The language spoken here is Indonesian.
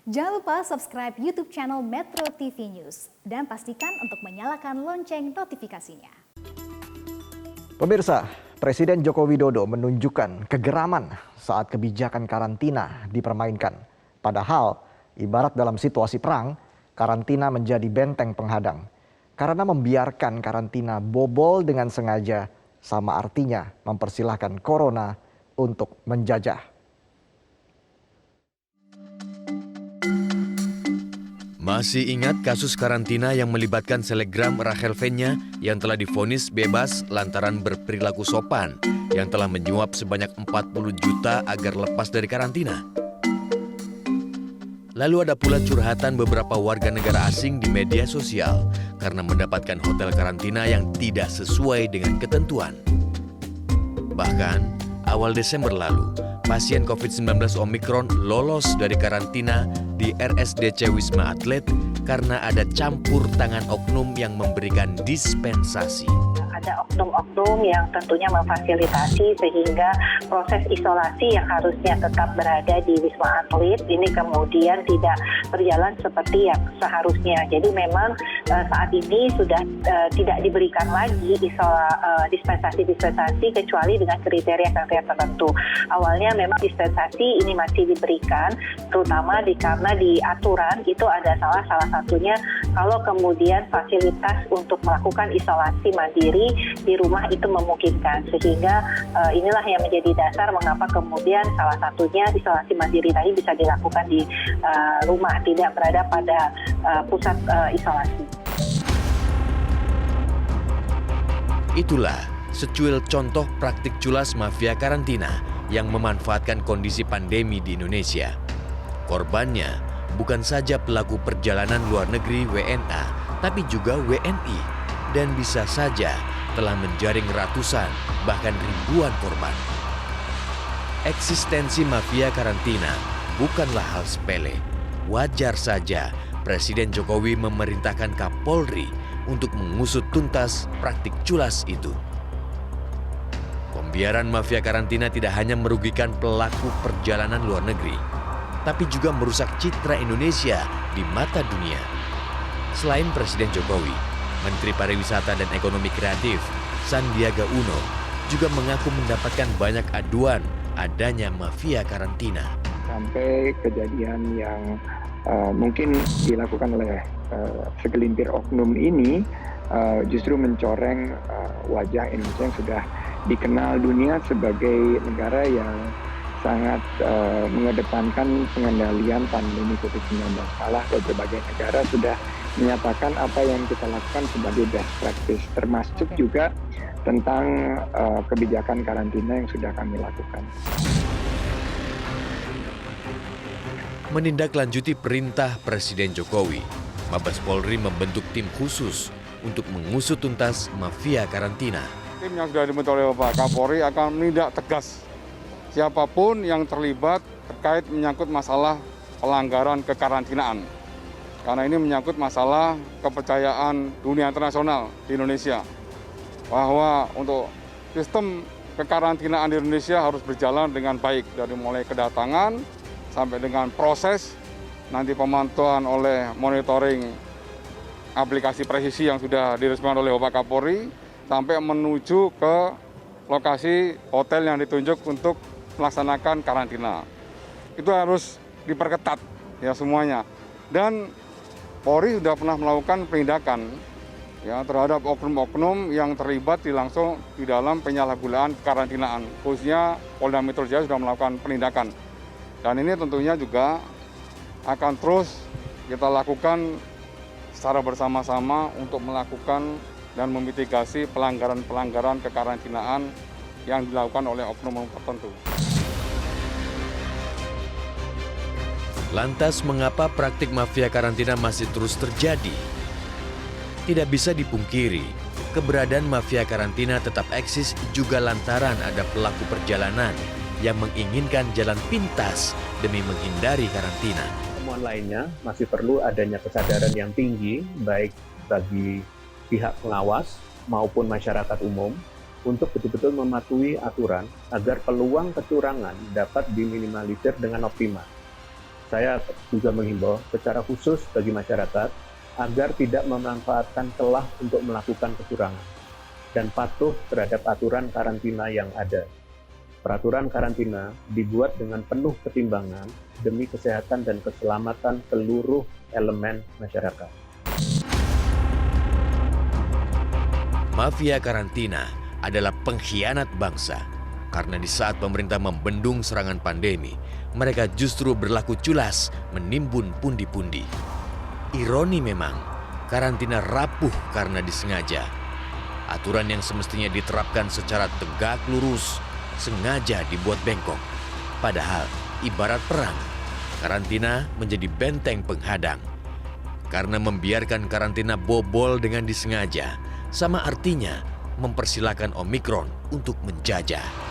Jangan lupa subscribe YouTube channel Metro TV News dan pastikan untuk menyalakan lonceng notifikasinya. Pemirsa, Presiden Joko Widodo menunjukkan kegeraman saat kebijakan karantina dipermainkan. Padahal, ibarat dalam situasi perang, karantina menjadi benteng penghadang. Karena membiarkan karantina bobol dengan sengaja, sama artinya mempersilahkan corona untuk menjajah. Masih ingat kasus karantina yang melibatkan selebgram Rachel Fenya yang telah divonis bebas lantaran berperilaku sopan yang telah menyuap sebanyak 40 juta agar lepas dari karantina? Lalu ada pula curhatan beberapa warga negara asing di media sosial karena mendapatkan hotel karantina yang tidak sesuai dengan ketentuan. Bahkan, awal Desember lalu, pasien COVID-19 Omikron lolos dari karantina di RSDC Wisma Atlet karena ada campur tangan oknum yang memberikan dispensasi. Ada oknum-oknum yang tentunya memfasilitasi sehingga proses isolasi yang harusnya tetap berada di Wisma Atlet ini kemudian tidak berjalan seperti yang seharusnya. Jadi memang saat ini sudah tidak diberikan lagi dispensasi kecuali dengan kriteria tertentu. Awalnya memang dispensasi ini masih diberikan, terutama karena di aturan itu ada salah satunya kalau kemudian fasilitas untuk melakukan isolasi mandiri di rumah itu memungkinkan, sehingga inilah yang menjadi dasar mengapa kemudian salah satunya isolasi mandiri tadi bisa dilakukan di rumah, tidak berada pada pusat isolasi. Itulah secuil contoh praktik culas mafia karantina yang memanfaatkan kondisi pandemi di Indonesia. Korbannya bukan saja pelaku perjalanan luar negeri WNA, tapi juga WNI, dan bisa saja telah menjaring ratusan, bahkan ribuan korban. Eksistensi mafia karantina bukanlah hal sepele. Wajar saja Presiden Jokowi memerintahkan Kapolri untuk mengusut tuntas praktik culas itu. Pembiaran mafia karantina tidak hanya merugikan pelaku perjalanan luar negeri, tapi juga merusak citra Indonesia di mata dunia. Selain Presiden Jokowi, Menteri Pariwisata dan Ekonomi Kreatif Sandiaga Uno juga mengaku mendapatkan banyak aduan adanya mafia karantina. Sampai kejadian yang mungkin dilakukan oleh segelintir oknum ini justru mencoreng wajah Indonesia yang sudah dikenal dunia sebagai negara yang sangat mengedepankan pengendalian pandemi COVID-19. Malah berbagai negara sudah menyatakan apa yang kita lakukan sebagai best practice, termasuk juga tentang kebijakan karantina yang sudah kami lakukan. Menindaklanjuti perintah Presiden Jokowi, Mabes Polri membentuk tim khusus untuk mengusut tuntas mafia karantina. Tim yang sudah dibentuk oleh Bapak Kapolri akan menindak tegas siapapun yang terlibat terkait menyangkut masalah pelanggaran kekarantinaan. Karena ini menyangkut masalah kepercayaan dunia internasional di Indonesia. Bahwa untuk sistem kekarantinaan di Indonesia harus berjalan dengan baik. Dari mulai kedatangan sampai dengan proses, nanti pemantauan oleh monitoring aplikasi presisi yang sudah diresmikan oleh Bapak Kapolri, sampai menuju ke lokasi hotel yang ditunjuk untuk melaksanakan karantina. Itu harus diperketat ya semuanya. Dan Polri sudah pernah melakukan penindakan ya terhadap oknum-oknum yang terlibat langsung di dalam penyalahgunaan karantinaan. Khususnya Polda Metro Jaya sudah melakukan penindakan. Dan ini tentunya juga akan terus kita lakukan secara bersama-sama untuk melakukan dan memitigasi pelanggaran-pelanggaran kekarantinaan yang dilakukan oleh oknum tertentu. Lantas mengapa praktik mafia karantina masih terus terjadi? Tidak bisa dipungkiri, keberadaan mafia karantina tetap eksis juga lantaran ada pelaku perjalanan yang menginginkan jalan pintas demi menghindari karantina. Temuan lainnya masih perlu adanya kesadaran yang tinggi baik bagi pihak pengawas maupun masyarakat umum untuk betul-betul mematuhi aturan agar peluang kecurangan dapat diminimalisir dengan optimal. saya juga menghimbau secara khusus bagi masyarakat agar tidak memanfaatkan celah untuk melakukan kecurangan dan patuh terhadap aturan karantina yang ada. Peraturan karantina dibuat dengan penuh pertimbangan demi kesehatan dan keselamatan seluruh elemen masyarakat. Mafia karantina adalah pengkhianat bangsa karena di saat pemerintah membendung serangan pandemi, mereka justru berlaku culas menimbun pundi-pundi. Ironi memang, karantina rapuh karena disengaja. Aturan yang semestinya diterapkan secara tegak lurus, sengaja dibuat bengkok. Padahal ibarat perang, karantina menjadi benteng penghadang. Karena membiarkan karantina bobol dengan disengaja, sama artinya mempersilahkan Omikron untuk menjajah.